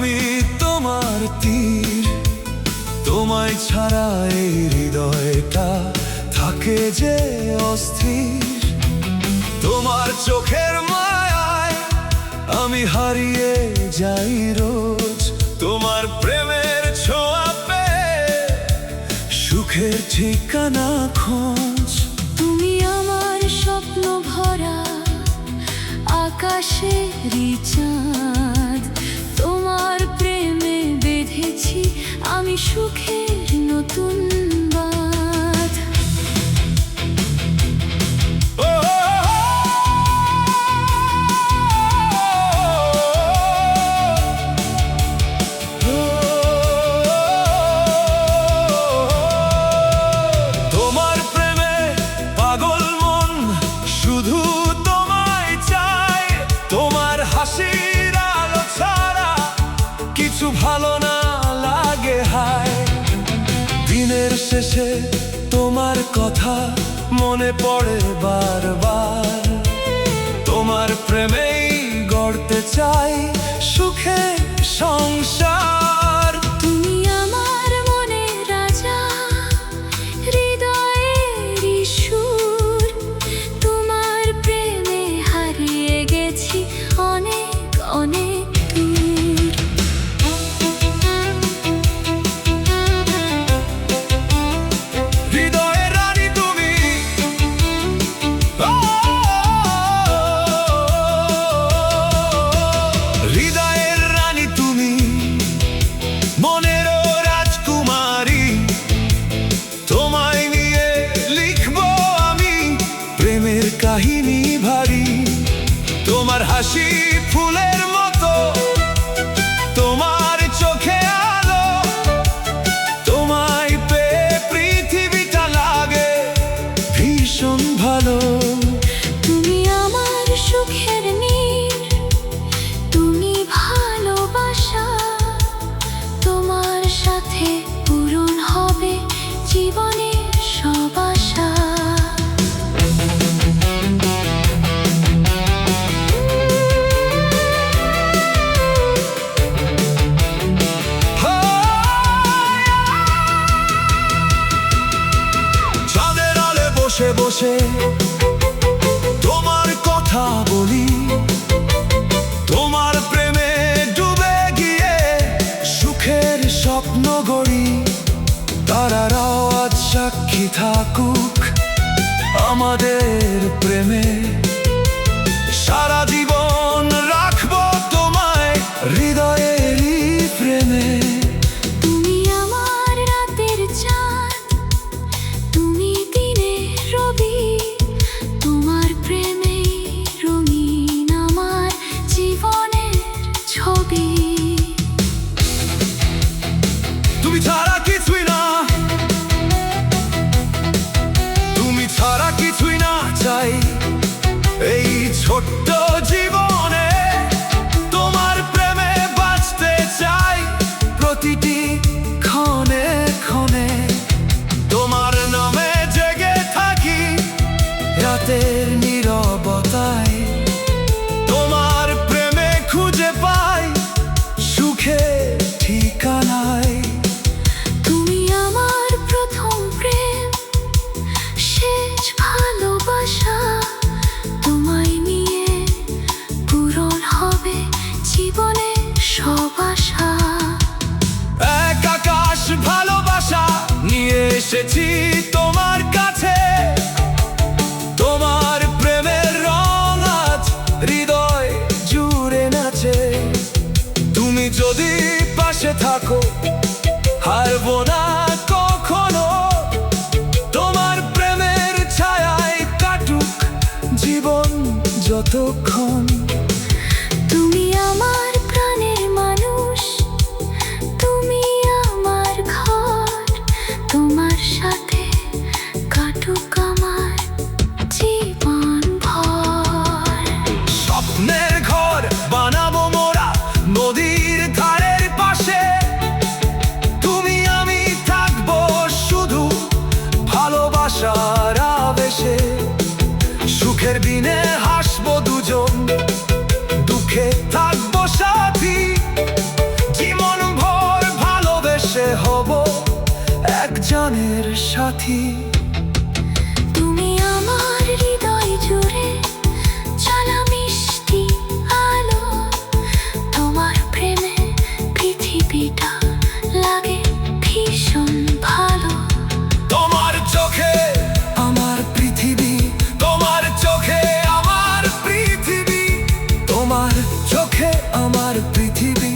আমি তোমার তীর, তোমায় ছাড়া এই হৃদয়টা থাকে যে অস্থির। তোমার চোখের মায়ায় আমি হারিয়ে যাই রোজ, তোমার প্রেমের ছোঁয়া পেয়ে সুখের ঠিকানা খোঁজ। তুমি আমার স্বপ্ন ভরা আকাশেরই চাঁদ, তোমার প্রেমে বেঁধেছি আমি সুখের নতুন বাঁধ। তোমার প্রেমে পাগল মন শুধু তোমায় চায়, তোমার হাসির আলো ছাড়া কিছু ভালো না লাগে হায়। দিনের শেষে তোমার কথা মনে পড়ে বারবার, তোমার প্রেমেই গড়তে চাই সুখের সংসার। তুমি আমার মনের রাজা, হৃদয়েরই সুর, তোমার প্রেমে হারিয়ে গেছি অনেক অনেক দূর। হৃদয়ের রানী তুমি, হৃদয়ের রানী তুমি, মনেরও রাজকুমারী। তোমায় নিয়ে লিখবো আমি প্রেমের কাহিনী ভারী। তোমার হাসি ফুলের মতো, তোমার চোখে আলো, তোমায় পেয়ে পৃথিবীটা লাগে ভীষণ ভালো। তুমি আমার সুখের নীর, তুমি ভালোবাসা, তোমার সাথে পূরণ হবে জীবনের সব আশা। চাঁদের আলে বসে বসে তোমার কথা বলি, তোমার প্রেমে ডুবে গিয়ে সুখের স্বপ্ন গড়ি। তারারাও আজ সাক্ষী থাকুক আমাদের প্রেমে, সারা জীবন রাখবো তোমায় হৃদয়েরই প্রেমে। তুমি আমার রাতের চাঁদ, তুমি দিনের রবি, তোমার প্রেমে রঙিন আমার জীবনের ছবি। তুমি ছাড়া কিছুই না, তুমি ছাড়া কিছুই না চাই এই ছোট্ট জীবনে। তোমার প্রেমে বাঁচতে চাই প্রতিটি ক্ষণে ক্ষণে, তোমার নামে জেগে থাকি রাতের নীরবতায়। তোমার প্রেমে খুঁজে পাই সুখের ঠিকানায়। তুমি আমার প্রথম প্রেম, শেষ ভালোবাসা, তোমায় নিয়ে পূরণ হবে জীবনের সব আশা। এক আকাশ ভালোবাসা নিয়ে এসেছি তোমার কাছে, তোমার প্রেমের রং আজ হৃদয় জুড়ে নাচে। তুমি যদি পাশে থাকো হারবো না কখনো, তোমার প্রেমের ছায়ায় কাটুক জীবন যতক্ষণ। তুমি আমার প্রাণের মানুষ, তুমি আমার ঘর, তোমার সাথে কাটুক আমার জীবন ভর। স্বপ্নের ঘর বানাবো মোরা নদীর ধারের পাশে, তুমি আমি থাকবো শুধু ভালোবাসার আবেশে। সুখের দিনে হাসবো দুজন সাথী। তুমি আমার হৃদয় জুড়ে জ্বালা মিষ্টি আলো, তোমার প্রেমে পৃথিবীটা লাগে ভীষণ ভালো। তোমার চোখে আমার পৃথিবী, তোমার চোখে আমার পৃথিবী, তোমার চোখে আমার পৃথিবী,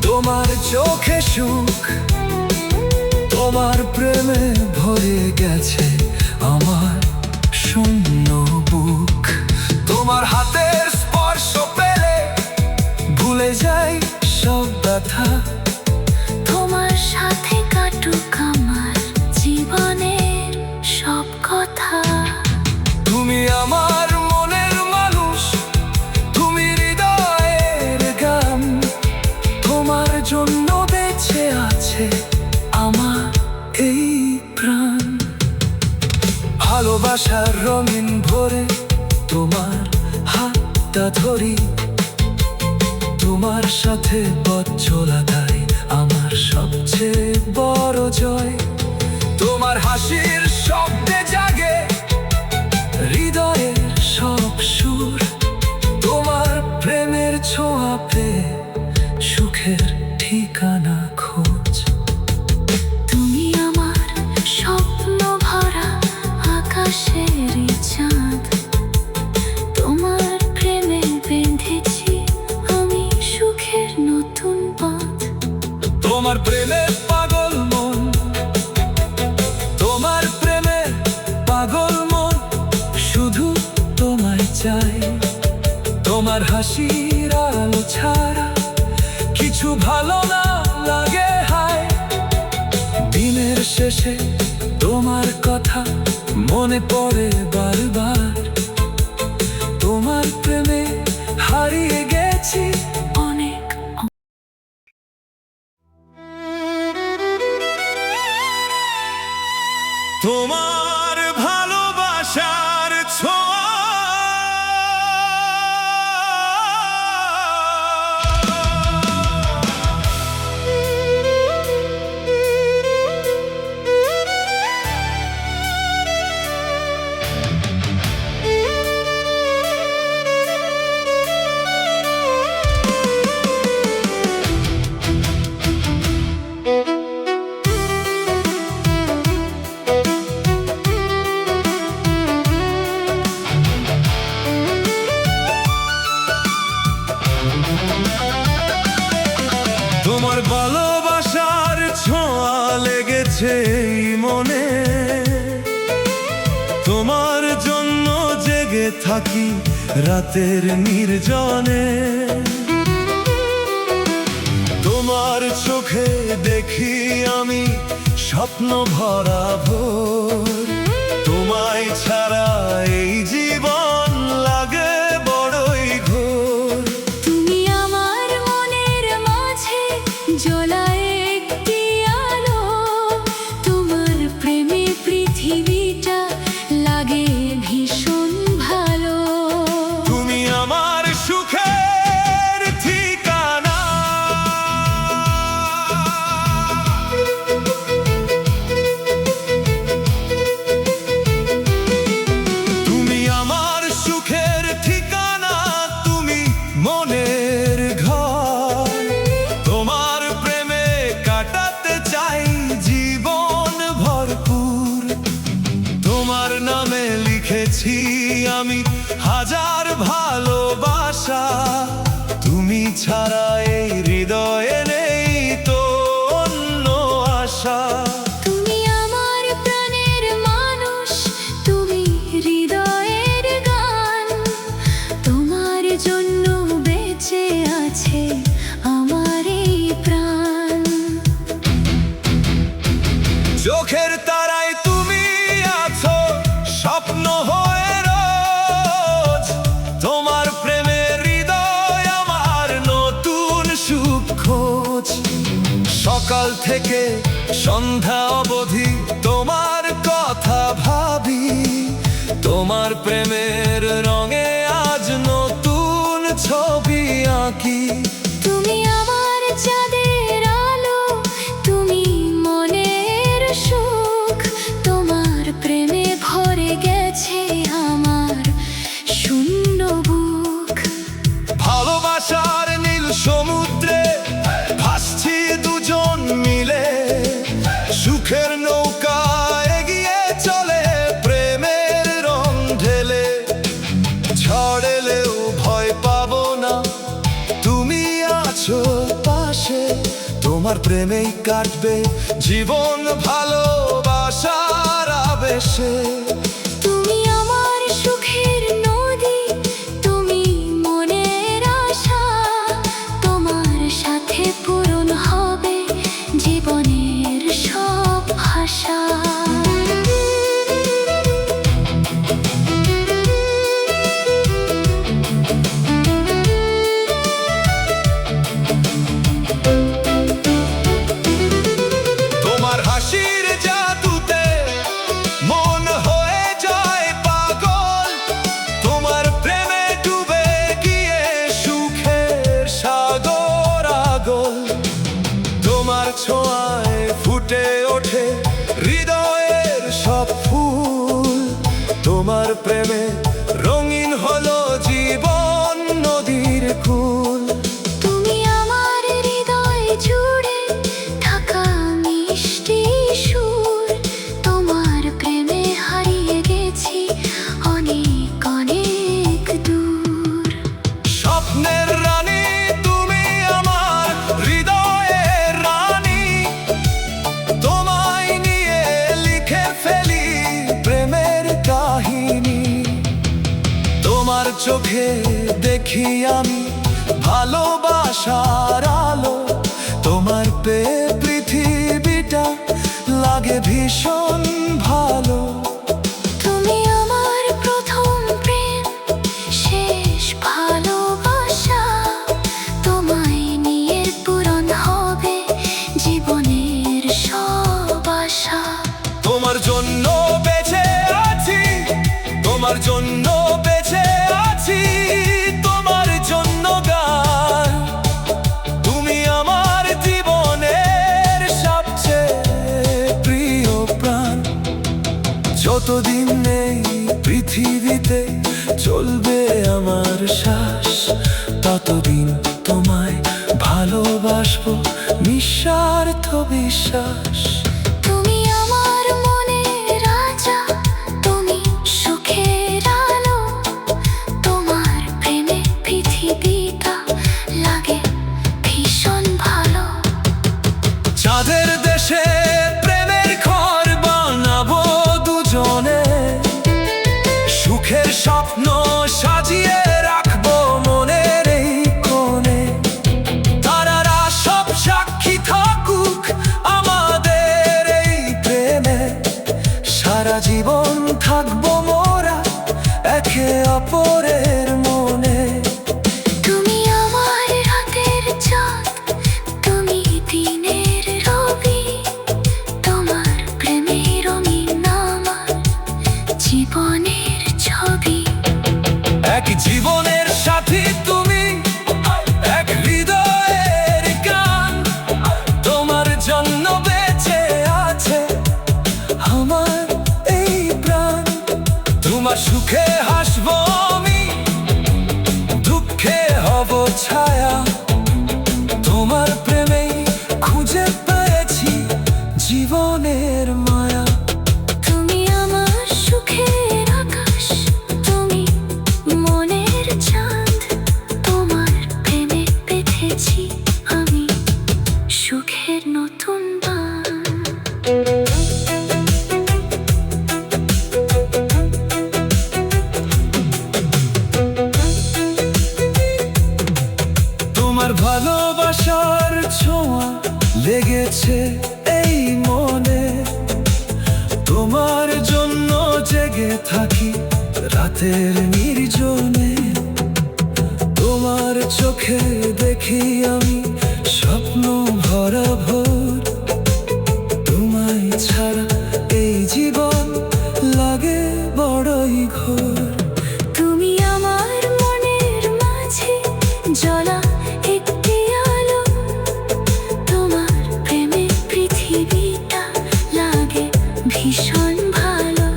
তোমার চোখে সুখ, তোমার প্রেমে ভরে গেছে আমার শূন্য বুক। তোমার হাতের স্পর্শ পেলে ভুলে যাই সব ব্যথা, তোমার সাথে কাটুক আমার জীবনের সব কথা। তুমি আমার মনের মানুষ, তুমি হৃদয়ের গান, তোমার জন্য বেঁচে আছে আমার এই প্রাণ। ভালোবাসার রঙিন ভরে তোমার হাতটা ধরি, তোমার সাথে পথ চলাটাই আমার সবচেয়ে বড় জয়। তোমার হাসির শব্দে জাগে হৃদয়ের সব সুর, তোমার প্রেমের ছোঁয়া পেয়ে সুখের ঠিকানা খোঁজ। তুমি আমার স্বপ্ন ভরা আকাশের চাঁদ, তোমার প্রেমে বেঁধেছি আমি সুখের নতুন পথ। তোমার প্রেমে পাগল মন, তোমার প্রেমে পাগল মন, শুধু তোমায় চাই। তোমার হাসির আলো ছাড়া কিছু ভালো না লাগে হায়। দিনের শেষে তোমার কথা মনে পড়ে বারবার, তোমার প্রেমে হারিয়ে গেছি অনেক তোমার ভালোবাসার ছোঁয়া। তোমার ভালোবাসার ছোঁয়া লেগেছে এই মনে, তোমার জন্য জেগে থাকি রাতের নির্জনে। তোমার চোখে দেখি আমি স্বপ্ন ভরা ভোর, তোমায় ছাড়া এই জীবন লাগে বড়ই ঘোর। তুমি আমার মনের মাঝে জ্বলা একটি আলো, তোমার প্রেমে পৃথিবীটা লাগে ভীষণ ভালো। তুমি আমার সুখের ঠিকানা, তুমি আমার সুখের ঠিকানা, তুমি মনের ঘর। তোমার প্রেমে কাটাতে চাই জীবন ভরপুর, তোমার নামে লিখেছি আমি হাজার ভালোবাসা। তুমি ছাড়া এই হৃদয়ে নেই তো অন্য আশা। তুমি আমার প্রাণের মানুষ, তুমি হৃদয়ের গান, তোমার জন্য বেঁচে আছে আমার এই প্রাণ। চোখের তারায় তুমি আছো স্বপ্ন হয়ে রোজ, তোমার প্রেমে হৃদয় আমার নতুন সুখ খোঁজ। সকাল থেকে সন্ধ্যা অবধি তোমার কথা ভাবি, তোমার প্রেমের রঙে আজ নতুন ছবি আঁকি। তুমি আমার চাঁদের আলো, তুমি মনের সুখ, আকাশে তোমার প্রেমেই কাটবে জীবন ভালোবাসার আবেশে। তুমি আমার সুখের নদী, তুমি মনের আশা, তোমার সাথে পূরণ হবে জীবনের সব ভাষা। তোমার হাসির জাদুতে মন হয়ে যায় পাগল, তোমার প্রেমে ডুবে গিয়ে সুখের সাগর আগল। তোমার ছোঁয়ায় ফুটে ওঠে হৃদয়ের সব ফুল, তোমার প্রেমে রঙিন হলো জীবন নদীর কুল। তুমি আমার হৃদয় জুড়ে থাকা মিষ্টি সুর, তোমার প্রেমে হারিয়ে গেছি অনেক অনেক দূর। স্বপ্নের রানী তুমি আমার হৃদয়ের রানী, তোমায় নিয়ে লিখে ফেলি প্রেমের কাহিনী। তোমার চোখে দেখি আমি ভালোবাসার আলো, তোমার পেয়ে পৃথিবীটা লাগে ভীষণ ভালো। তুমি আমার প্রথম প্রেম, শেষ ভালোবাসা, তোমায় নিয়ে পূরণ হবে জীবনের সব আশা। তোমার জন্য বেঁচে আছি, তোমার জন্য বেঁচে আছি, তোমার জন্য গান। তুমি আমার জীবনের সবচেয়ে প্রিয় প্রাণ। যতদিন নেই পৃথিবীতে চলবে আমার শ্বাস, ততদিন তোমায় ভালোবাসবো নিঃস্বার্থ বিশ্বাস। তুমি আমার মনের রাজা, তুমি সুখের আলো, তোমার প্রেমে পৃথিবীটা লাগে ভীষণ ভালো। চাঁদের দেশে প্রেমের ঘর বানাবো দুজনে, সুখের স্বপ্ন সাজিয়ে রাখবো মনের এই কোণে। তারারা সব সাক্ষী থাকুক আমাদের এই প্রেমে, সারা জীবন থাকবো মোরা একে অপরের মনে। তুমি আমার রাতের চাঁদ, তুমি দিনের রবি, তোমার প্রেমে রঙিন আমার জীবনের ছবি। এক জীবনের সাথী তুমি, এক হৃদয়ের গান, তোমার জন্য বেঁচে আছে আমার এই প্রাণ। তোমার সুখে হাসবো আমি, দুঃখে হব ছায়া, তোমার প্রেমেই খুঁজে পেয়েছি জীবনের মায়া। তুমি আমার সুখের আকাশ, তুমি মনের চাঁদ, তোমার প্রেমে পেতেছি আমি সুখের নতুন বান। তোমার ভালোবাসার ছোঁয়া লেগেছে এই মনে, তোমার জন্য জেগে থাকি রাতের নির্জনে। তোমার চোখে দেখি আমি স্বপ্ন ভরা ভোর, তোমায় ছাড়া এই জীবন লাগে বড়ই ঘোর। তুমি আমার মনের মাঝে জ্বলা একটি আলো, তোমার প্রেমে পৃথিবীটা লাগে ভীষণ ভালো।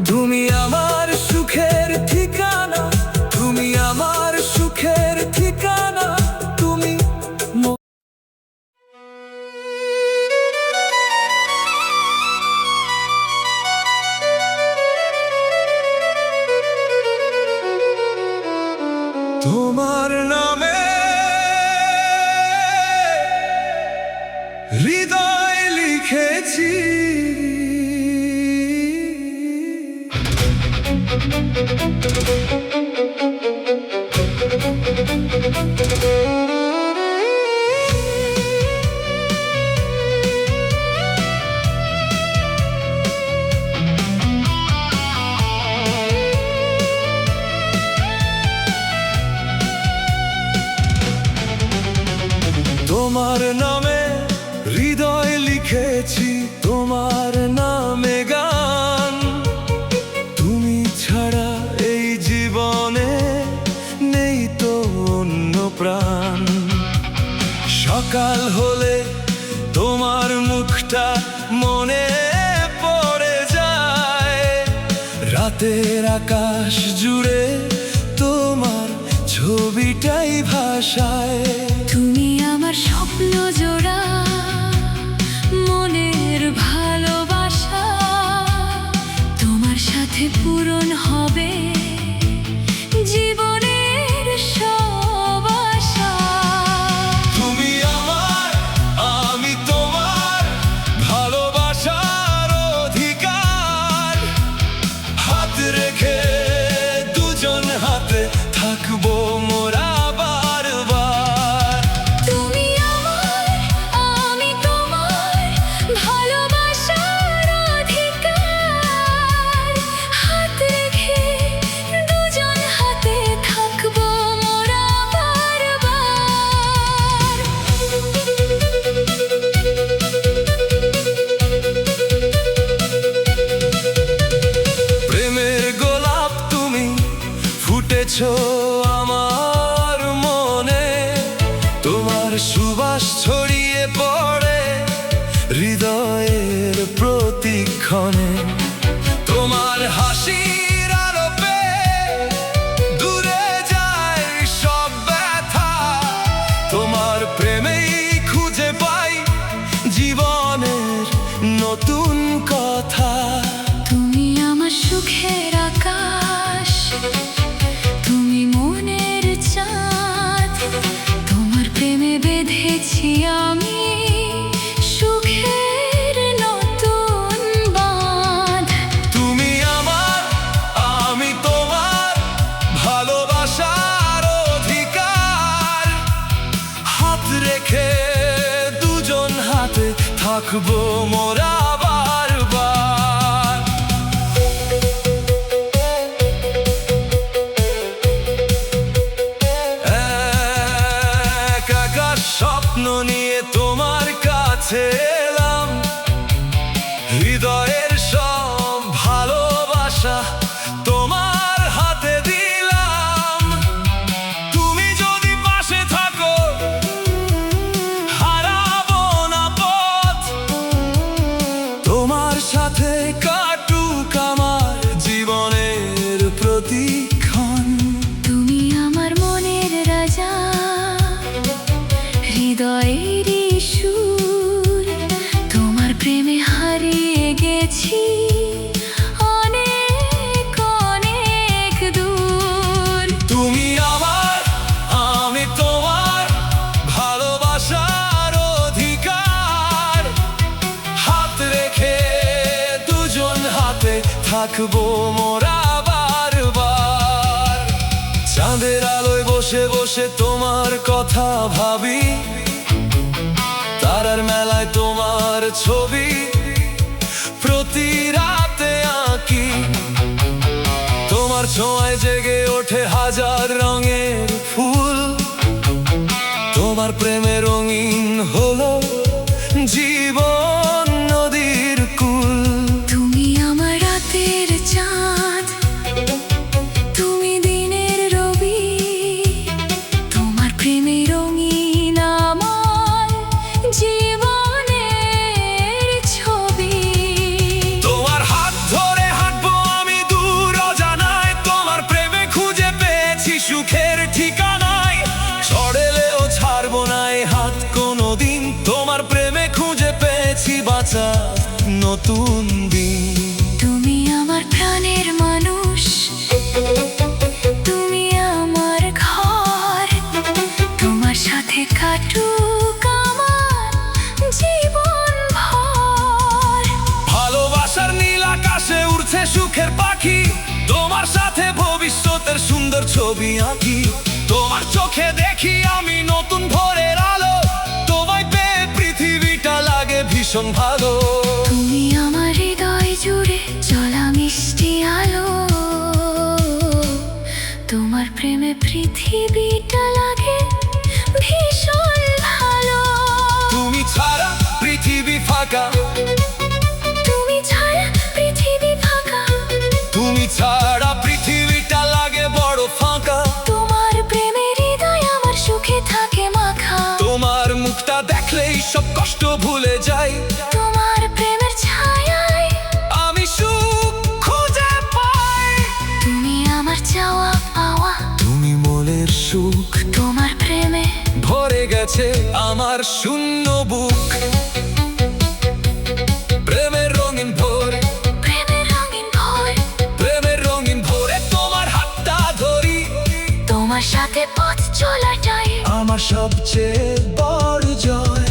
তুমি আমার সুখের ঠিকানা, তুমি আমার সুখের ঠিকানা, তুমি লিখেছি। তোমার নামে হৃদয় লিখেছি, তোমার নামে গান। তুমি ছাড়া এই জীবনে নেই তো অন্য প্রাণ। সকাল হলে তোমার মুখটা মনে পড়ে যায়, রাতের আকাশ জুড়ে তোমার ছবিটাই ভাষায়। তুমি আমার স্বপ্ন জোড়া, মনের ভালোবাসা, তোমার সাথে পূরণ হবে জীবনের সব আশা। তুমি আমার, আমি তোমার, ভালোবাসার অধিকার। হাত রেখে দুজন হাতে থাকবো মোরা বারবার। তুমি আমার, আমি তোমার, ভালোবাসার অধিকার। হাত রেখে দুজন হাতে থাকবো মোরা বারবার। প্রেমের গোলাপ তুমি ফুটেছো আমার মনে, তোমার সুবাস ছড়িয়ে পড়ে হৃদয়ের প্রতিক্ষণে। তোমার হাসির আলোপে দূরে যায় সব ব্যথা, তোমার প্রেমেই খুঁজে পাই জীবনের নতুন কথা। তুমি আমার সুখের আকাশ, তুমি মনের চাঁদ, তোমার প্রেমে বেঁধেছি আমি সুখের নতুন বাঁধ। তুমি আমার, আমি তোমার, ভালোবাসার অধিকার। হাত রেখে দুজন হাতে থাকবো মোরা বারবার। এক আকাশ স্বপ্ন নিয়ে তোমার কাছে এলাম, হৃদয়ের সব ভালোবাসা তোমার হাতে দিলাম। তুমি যদি পাশে থাকো হারাবো না পথ, তোমার সাথে কাটুক আমার জীবনের প্রতিক্ষণ। তুমি আমার মনের রাজা, হৃদয়ের সুর, তোমার প্রেমে হারিয়ে গেছি অনেক অনেক দূর। তুমি আমার, আমি তোমার, ভালোবাসার অধিকার। হাত রেখে দুজন হাতে থাকবো মোরা বারবার। চাঁদের আলোয় বসে বসে তোমার কথা ভাবি, তারার মেলায় তোমার ছবি প্রতি রাতে আঁকি। তোমার ছোঁয়ায় জেগে ওঠে হাজার রঙের ফুল, তোমার প্রেমে রঙিন হলো জীবন নদীর কুল। তুমি আমার রাতের চাঁদ, তুমি দিনের রবি, তোমার প্রেমে রঙিন আমার জীবনের ছবি। তোমার হাত ধরে হাঁটবো আমি দূর অজানায়, তোমার প্রেমে খুঁজে পেয়েছি সুখের ঠিকানায়। ঝড় এলেও ছাড়বো না এই হাত কোনোদিন, তোমার প্রেমে খুঁজে পেয়েছি বাঁচার নতুন দিন। তুমি আমার প্রাণের মানুষ, তুমি আমার ঘর, তোমার সাথে কাটুক আমার জীবন ভর। সুন্দর ছবি আঁকি। তোমার চোখে দেখি আমি নতুন ভোরের আলো, তোমায় পেয়ে পৃথিবীটা লাগে ভীষণ ভালো। তুমি আমার হৃদয় জুড়ে চলা মিষ্টি আলো, তোমার প্রেমে পৃথিবীটা লাগে ভীষণ ভালো। তুমি ছাড়া পৃথিবী ফাঁকা, তুমি ছাড়া পৃথিবী ফাঁকা, তুমি ছাড়া পৃথিবীটা লাগে বড় ফাঁকা। তোমার প্রেমের হৃদয় আমার সুখে থাকে মাখা। তোমার মুখটা দেখলেই সব কষ্ট ভুলে যাই, তোমার প্রেমের ছায়ায় আমি সুখ খুঁজে পাই। তুমি আমার চাওয়া পাওয়া, তুমি মনের সুখ, তোমার প্রেমে ভরে গেছে আমার শূন্য বুক। প্রেমের রঙিন ভোরে, প্রেমের রঙিন ভোর, প্রেমের রঙিন ভোরে তোমার হাতটা ধরি। তোমার সাথে পথ চলাটাই আমার সবচেয়ে বড় জয়।